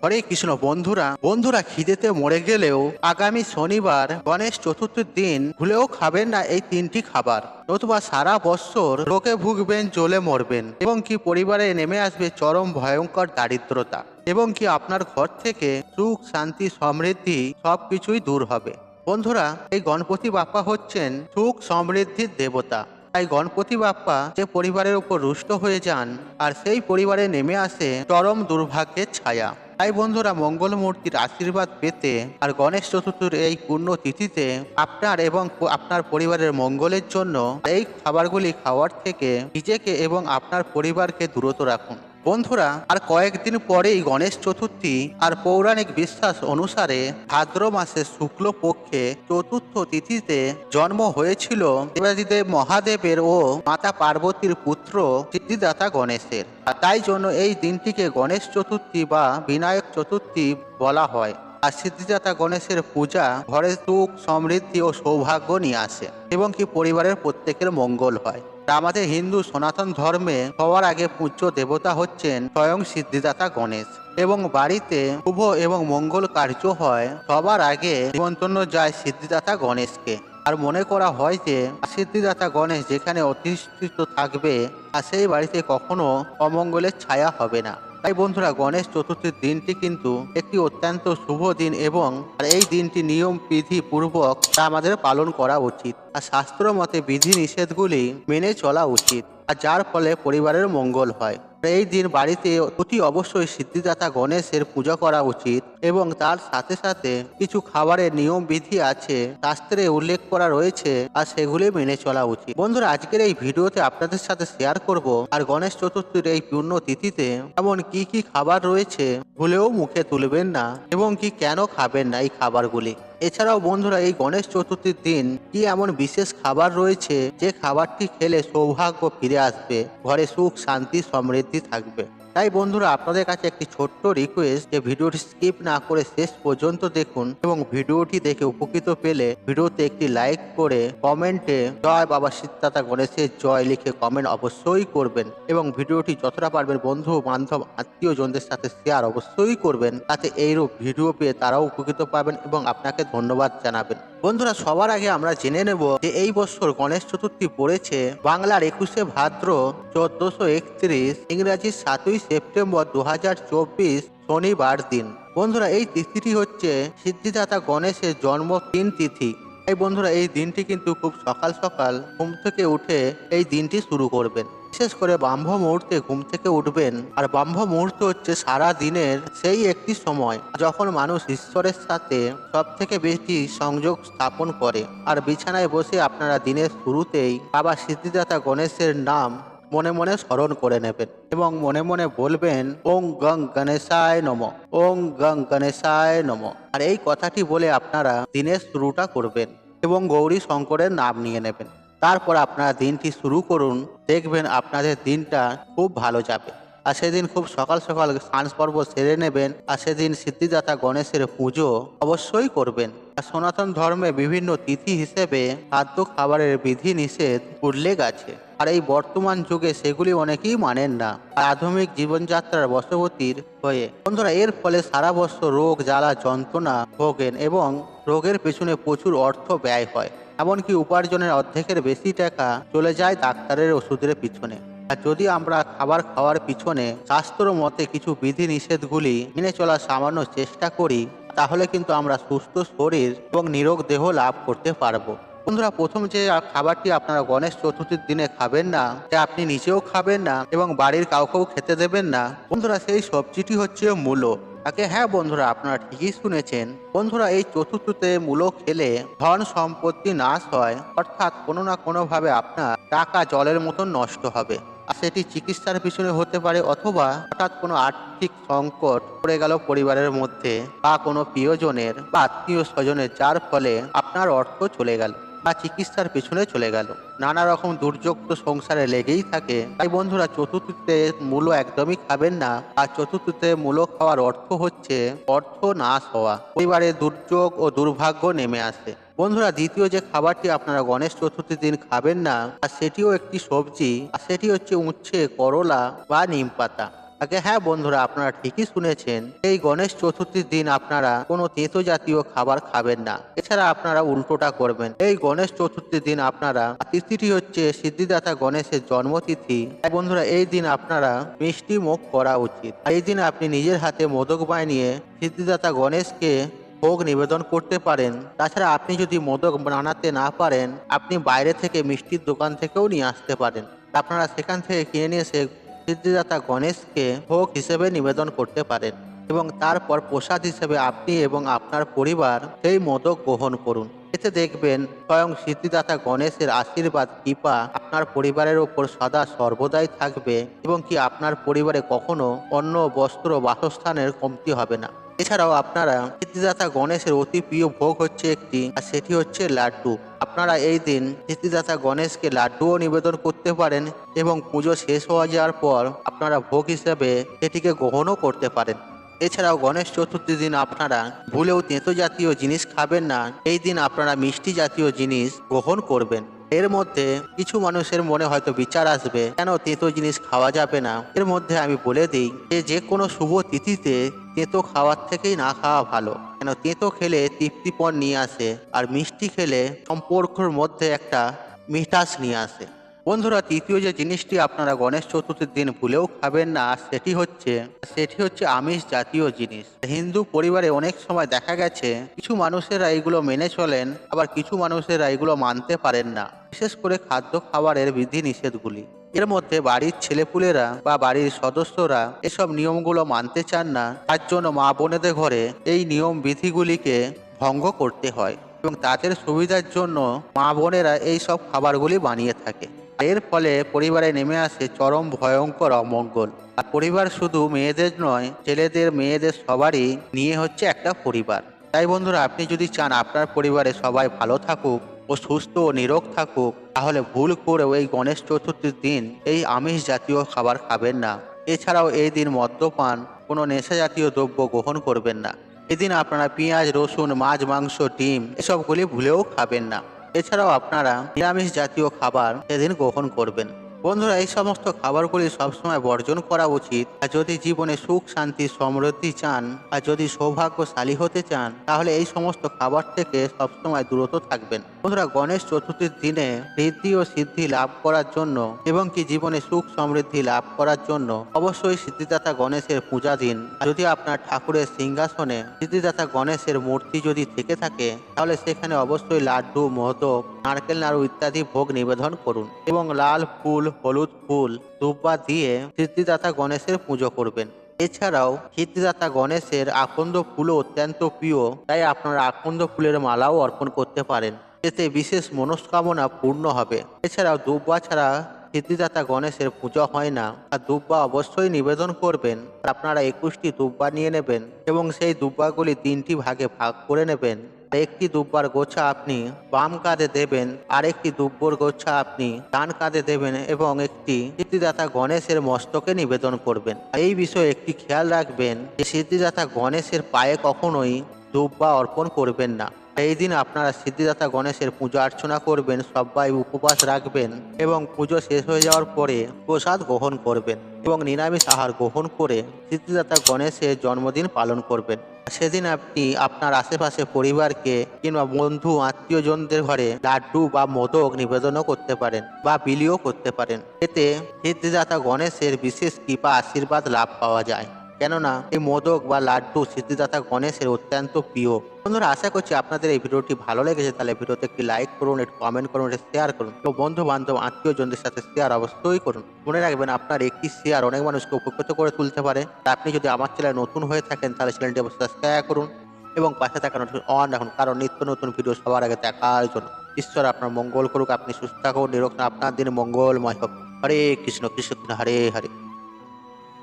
হরে কৃষ্ণ। বন্ধুরা বন্ধুরা খিদেতে মরে গেলেও আগামী শনিবার গণেশ চতুর্থীর দিন ভুলেও খাবেন না এই তিনটি খাবার, নতুবা সারা বছর রোগে ভুগবেন, জ্বলে মরবেন এবং কি পরিবারে নেমে আসবে চরম ভয়ঙ্কর দারিদ্রতা এবং কি আপনার ঘর থেকে সুখ শান্তি সমৃদ্ধি সবকিছুই দূর হবে। বন্ধুরা, এই গণপতি বাপ্পা হচ্ছেন সুখ সমৃদ্ধির দেবতা। তাই গণপতি বাপ্পা যে পরিবারের উপর রুষ্ট হয়ে যান আর সেই পরিবারে নেমে আসে চরম দুর্ভাগ্যের ছায়া। তাই বন্ধুরা, মঙ্গল মূর্তির আশীর্বাদ পেতে আর গণেশ চতুর্থীর এই পূর্ণ তিথিতে আপনার এবং আপনার পরিবারের মঙ্গলের জন্য এই খাবারগুলি খাওয়ার থেকে নিজেকে এবং আপনার পরিবারকে দূরত রাখুন। বন্ধুরা, আর কয়েকদিন পরেই গণেশ চতুর্থী। আর পৌরাণিক বিশ্বাস অনুসারে ভাদ্র মাসের শুক্ল পক্ষে চতুর্থ তিথিতে জন্ম হয়েছিল দেবাদিদেব মহাদেবের ও মাতা পার্বতীর পুত্র সিদ্ধিদাতা গণেশের। আর তাই জন্য এই দিনটিকে গণেশ চতুর্থী বা বিনায়ক চতুর্থী বলা হয়। আর সিদ্ধিদাতা গণেশের পূজা ঘরে সুখ সমৃদ্ধি ও সৌভাগ্য নিয়ে আসে এবং কি পরিবারের প্রত্যেকের মঙ্গল হয়। আমাদের হিন্দু সনাতন ধর্মে সবার আগে পূজ্য দেবতা হচ্ছেন স্বয়ং সিদ্ধিদাতা গণেশ এবং বাড়িতে শুভ এবং মঙ্গল কার্য হয় সবার আগে নিমন্ত্রণ যায় সিদ্ধিদাতা গণেশকে। আর মনে করা হয় যে সিদ্ধিদাতা গণেশ যেখানে অধিষ্ঠিত থাকবে আর সেই বাড়িতে কখনো অমঙ্গলের ছায়া হবে না। তাই বন্ধুরা, গণেশ চতুর্থীর দিনটি কিন্তু একটি অত্যন্ত শুভ দিন এবং এই দিনটি নিয়ম বিধি পূর্বক তা আমাদের পালন করা উচিত। আর শাস্ত্র মতে বিধি নিষেধগুলি মেনে চলা উচিত, আর যার ফলে পরিবারের মঙ্গল হয়। এই দিন বাড়িতে অতি অবশ্যই সিদ্ধিদাতা গণেশের পূজা করা উচিত এবং তার সাথে সাথে কিছু খাবারের নিয়ম বিধি আছে, শাস্ত্রে উল্লেখ করা রয়েছে, আর সেগুলি মেনে চলা উচিত। বন্ধুরা, আজকের এই ভিডিওতে আপনাদের সাথে শেয়ার করব আর গণেশ চতুর্থীর এই পূর্ণ তিথিতে এমন কি কি খাবার রয়েছে ভুলেও মুখে তুলবেন না এবং কি কেন খাবেন না এই খাবারগুলি। এছাড়াও বন্ধুরা, এই গণেশ চতুর্থীর দিন কি এমন বিশেষ খাবার রয়েছে যে খাবারটি খেলে সৌভাগ্য ফিরে আসবে, ঘরে সুখ শান্তি সমৃদ্ধি থাকবে। তাই বন্ধুরা, আপনাদের কাছে একটি ছোট্ট রিকোয়েস্ট যে ভিডিওটি স্কিপ না করে শেষ পর্যন্ত দেখুন এবং ভিডিওটি দেখে উপকৃত পেলে ভিডিওতে একটি লাইক করে কমেন্টে জয় বাবা সিদ্ধিদাতা গণেশের জয় লিখে কমেন্ট অবশ্যই করবেন এবং ভিডিওটি যতটা পারবেন বন্ধু বান্ধব আত্মীয়জনদের সাথে শেয়ার অবশ্যই করবেন, তাতে এইরূপ ভিডিও পেয়ে তারাও উপকৃত পাবেন এবং আপনাকে ধন্যবাদ জানাবেন। বন্ধুরা, সবার আগে আমরা জেনে নেব যে এই বছর গণেশ চতুর্থী পড়েছে বাংলার 21শে ভাদ্র 1431, ইংরাজি 7ই সেপ্টেম্বর 2024 শনিবার দিন। বন্ধুরা, এই তিথিটি হচ্ছে সিদ্ধিদাতা গণেশের জন্মদিন তিথি। এই বন্ধুরা, এই দিনটি কিন্তু খুব সকাল সকাল ঘুম থেকে উঠে এই দিনটি শুরু করবেন। বিশেষ করে ব্রাহ্ম মুহূর্তে ঘুম থেকে উঠবেন। আর ব্রাহ্ম মুহূর্ত হচ্ছে সারা দিনের সেই একটি সময় যখন মানুষ ঈশ্বরের সাথে সব থেকে বেশি সংযোগ স্থাপন করে। আর বিছানায় বসে আপনারা দিনের শুরুতেই বাবা সিদ্ধিদাতা গণেশের নাম মনে মনে স্মরণ করে নেবেন এবং মনে মনে বলবেন ওং গং গণেশায় নম, ওং গং গণেশায় নম। আর এই কথাটি বলে আপনারা দিনের শুরুটা করবেন এবং গৌরী শঙ্করের নাম নিয়ে নেবেন। তারপর আপনারা দিনটি শুরু করুন, দেখবেন আপনাদের দিনটা খুব ভালো যাবে। আর সেদিন খুব সকাল সকাল স্নান পর্ব সেরে নেবেন আর সেদিন সিদ্ধিদাতা গণেশের পুজো অবশ্যই করবেন। আর সনাতন ধর্মে বিভিন্ন তিথি হিসেবে খাদ্য খাবারের বিধি নিষেধ উল্লেখ আছে, আর এই বর্তমান যুগে সেগুলি অনেকেই মানেন না আর আধুনিক জীবনযাত্রার বশবর্তীর হয়ে বন্ধুরা এর ফলে সারা বছর রোগ জ্বালা যন্ত্রণা ভোগেন এবং রোগের পেছনে প্রচুর অর্থ ব্যয় হয়। এমনকি উপার্জনের অর্ধেকের বেশি টাকা চলে যায় ডাক্তারের ওষুধের পিছনে। আর যদি আমরা খাবার খাওয়ার পিছনে শাস্ত্র মতে কিছু বিধি নিষেধগুলি মেনে চলার সামান্য চেষ্টা করি, তাহলে কিন্তু আমরা সুস্থ শরীর এবং নিরোগ দেহ লাভ করতে পারবো। বন্ধুরা, প্রথম যে খাবারটি আপনারা গণেশ চতুর্থীর দিনে খাবেন না, যা আপনি নিজেও খাবেন না এবং বাড়ির কাউকেও খেতে দেবেন না বন্ধুরা, সেই সবজিটি হচ্ছে মূলো। হ্যাঁ বন্ধুরা, আপনারা ঠিকই শুনেছেন। বন্ধুরা, এই চতুর্থীতে মূলো খেলে ধন সম্পত্তি নাশ হয়, অর্থাৎ কোনো না কোনোভাবে আপনার টাকা জলের মতন নষ্ট হবে। আর সেটি চিকিৎসার পিছনে হতে পারে অথবা হঠাৎ কোনো আর্থিক সংকট পড়ে গেল পরিবারের মধ্যে বা কোনো প্রিয়জনের বা আত্মীয় স্বজনের, যার ফলে আপনার অর্থ চলে গেল বা চিকিৎসার পিছনে চলে গেল। নানা রকম দুর্যোগ তো সংসারে লেগেই থাকে। তাই বন্ধুরা, চতুর্থীতে মূলো একদমই খাবেন না। আর চতুর্থীতে মূলো খাওয়ার অর্থ হচ্ছে অর্থ নাশ হওয়া, পরিবারে দুর্যোগ ও দুর্ভাগ্য নেমে আসে। বন্ধুরা, দ্বিতীয় যে খাবারটি আপনারা গণেশ চতুর্থীর দিন খাবেন না, আর সেটিও একটি সবজি, আর সেটি হচ্ছে উচ্ছে, করলা বা নিম পাতা। আগে হ্যাঁ বন্ধুরা, আপনারা ঠিকই শুনেছেন, এই গণেশ চতুর্থীর দিন আপনারা কোনো তেঁতো জাতীয় খাবার খাবেন না। এছাড়া আপনারা উল্টোটা করবেন। এই গণেশ চতুর্থীর দিন আপনারা, তিথিটি হচ্ছে সিদ্ধিদাতা গণেশের জন্মতিথি, তাই বন্ধুরা এই দিন আপনারা মিষ্টি মুখ করা উচিত। এই দিন আপনি নিজের হাতে মোদক বানিয়ে সিদ্ধিদাতা গণেশকে ভোগ নিবেদন করতে পারেন। তাছাড়া আপনি যদি মোদক বানাতে না পারেন, আপনি বাইরে থেকে মিষ্টির দোকান থেকেও নিয়ে আসতে পারেন। আপনারা সেখান থেকে কিনে নিয়ে এসে সিদ্ধিদাতা গণেশকে ভোগ হিসেবে নিবেদন করতে পারেন এবং তারপর প্রসাদ হিসেবে আপনি এবং আপনার পরিবার সেই মোদক গ্রহণ করুন। এতে দেখবেন স্বয়ং সিদ্ধিদাতা গণেশের আশীর্বাদ কৃপা আপনার পরিবারের ওপর সদা সর্বদাই থাকবে এবং কি আপনার পরিবারে কখনো অন্ন বস্ত্র বাসস্থানের কমতি হবে না। এছাড়াও আপনারা সিদ্ধিদাতা গণেশের অতি প্রিয় ভোগ হচ্ছে একটি, আর সেটি হচ্ছে লাড্ডু। আপনারা এই দিন সিদ্ধিদাতা গণেশকে লাড্ডুও নিবেদন করতে পারেন এবং পুজো শেষ হয়ে যাওয়ার পর আপনারা ভোগ হিসেবে সেটিকে গ্রহণও করতে পারেন। এছাড়াও গণেশ চতুর্থীর দিন আপনারা ভুলেও তেঁতো জাতীয় জিনিস খাবেন না। এই দিন আপনারা মিষ্টি জাতীয় জিনিস গ্রহণ করবেন। এর মধ্যে কিছু মানুষের মনে হয়তো বিচার আসবে, কেন তেঁতো জিনিস খাওয়া যাবে না। এর মধ্যে আমি বলে দিই যে কোনো শুভ তিথিতে তেঁতো খাওয়ার থেকেই না খাওয়া ভালো, কেন তেঁতো খেলে তৃপ্তিপণ নিয়ে আসে আর মিষ্টি খেলে সম্পর্কের মধ্যে একটা মিঠাস নিয়ে আসে। বন্ধুরা, তৃতীয় যে জিনিসটি আপনারা গণেশ চতুর্থীর দিন ভুলেও খাবেন না, সেটি হচ্ছে আমিষ জাতীয় জিনিস। হিন্দু পরিবারে অনেক সময় দেখা গেছে কিছু মানুষেরা এগুলো মেনে চলেন, আবার কিছু মানুষেরা এগুলো মানতে পারেন না, বিশেষ করে খাদ্য খাবারের বিধি নিষেধগুলি। এর মধ্যে বাড়ির ছেলেপুলেরা বা বাড়ির সদস্যরা এসব নিয়মগুলো মানতে চান না, তার জন্য মা বোনেদের ঘরে এই নিয়ম বিধিগুলিকে ভঙ্গ করতে হয় এবং তাদের সুবিধার জন্য মা বোনেরা এই সব খাবারগুলি বানিয়ে থাকে। এর ফলে পরিবারে নেমে আসে চরম ভয়ঙ্কর অমঙ্গল। আর পরিবার শুধু মেয়েদের নয়, ছেলেদের মেয়েদের সবারই নিয়ে হচ্ছে একটা পরিবার। তাই বন্ধুরা, আপনি যদি চান আপনার পরিবারে সবাই ভালো থাকুক ও সুস্থ ও নিরোগ থাকুক, তাহলে ভুল করেও এই গণেশ চতুর্থীর দিন এই আমিষ জাতীয় খাবার খাবেন না। এছাড়াও এই দিন মদ্যপান, কোনো নেশা জাতীয় দ্রব্য গ্রহণ করবেন না। এদিন আপনারা পেঁয়াজ, রসুন, মাছ, মাংস, ডিম এসবগুলি ভুলেও খাবেন না। এছাড়াও আপনারা নিরামিষ জাতীয় খাবার সেদিন গ্রহণ করবেন। বন্ধুরা, এই সমস্ত খাবারগুলি সবসময় বর্জন করা উচিত। আর যদি জীবনে সুখ, শান্তি, সমৃদ্ধি চান আর যদি সৌভাগ্যশালী হতে চান, তাহলে এই সমস্ত খাবার থেকে সবসময় দূরত থাকবেন। বন্ধুরা, গণেশ চতুর্থীর দিনে ঋদ্ধি ও সিদ্ধি লাভ করার জন্য এবং কি জীবনে সুখ সমৃদ্ধি লাভ করার জন্য অবশ্যই সিদ্ধিদাতা গণেশের পূজা দিন। যদি আপনার ঠাকুরের সিংহাসনে সিদ্ধিদাতা গণেশের মূর্তি যদি থেকে থাকে, তাহলে সেখানে অবশ্যই লাড্ডু, মোদক, নারকেল নাড়ু ইত্যাদি ভোগ নিবেদন করুন এবং লাল ফুল, হলুদ ফুল, দুব্বা দিয়ে সিদ্ধিদাতা গণেশের পুজো করবেন। এছাড়াও সিদ্ধিদাতা গণেশের আকন্দ ফুলও অত্যন্ত প্রিয়, তাই আপনারা আকন্দ ফুলের মালাও অর্পণ করতে পারেন। এতে বিশেষ মনস্কামনা পূর্ণ হবে। এছাড়াও দুব্বা ছাড়া সিদ্ধিদাতা গণেশের পুজো হয় না, আর দুব্বা অবশ্যই নিবেদন করবেন। আপনারা 21টি দুব্বা নিয়ে নেবেন এবং সেই দুব্বাগুলি 3টি ভাগে ভাগ করে নেবেন। একটি দুব্বার গোছা আপনি বাম কাঁধে দেবেন, আরেকটি দুব্বর গোছা আপনি ডান কাঁধে দেবেন এবং একটি সিদ্ধিদাতা গণেশের মস্তকে নিবেদন করবেন। এই বিষয়ে একটি খেয়াল রাখবেন যে সিদ্ধিদাতা গণেশের পায়ে কখনোই দুব্বা অর্পণ করবেন না। এই দিন আপনারা সিদ্ধিদাতা গণেশের পূজা অর্চনা করবেন, সবাই উপবাস রাখবেন এবং পুজো শেষ হয়ে যাওয়ার পরে প্রসাদ গ্রহণ করবেন এবং নিরামিষ আহার গ্রহণ করে সিদ্ধিদাতা গণেশের জন্মদিন পালন করবেন। সেদিন আপনি আপনার আশেপাশে পরিবারকে কিংবা বন্ধু আত্মীয়জনদের ঘরে লাড্ডু বা মোদক নিবেদনও করতে পারেন বা বিলিও করতে পারেন। এতে সিদ্ধিদাতা গণেশের বিশেষ কৃপা আশীর্বাদ লাভ পাওয়া যায়, কেননা এই মোদক বা লাড্ডু সিদ্ধিদাতা গণেশের অত্যন্ত প্রিয়। বন্ধুরা, আশা করছি আপনাদের এই ভিডিওটি ভালো লেগেছে। তাহলে ভিডিওতে একটি লাইক করুন, একটু কমেন্ট করুন, একটু শেয়ার করুন এবং বন্ধু বান্ধব আত্মীয়জনদের সাথে শেয়ার অবশ্যই করুন। মনে রাখবেন, আপনার একটি শেয়ার অনেক মানুষকে উপকৃত করে তুলতে পারে। আপনি যদি আমার চ্যানেল নতুন হয়ে থাকেন, তাহলে চ্যানেলটি অবশ্যই সাবস্ক্রাইব করুন এবং পাশে থাকা নোটিফিকেশন অন রাখুন, কারণ নিত্য নতুন ভিডিও সবার আগে দেখার জন্য। ঈশ্বর আপনার মঙ্গল করুক, আপনি সুস্থ থাকুন, নিরোগ থাকুন, আপনার দিন মঙ্গলময় হোক। হরে কৃষ্ণ, কৃষ্ণ কৃষ্ণ, হরে হরে।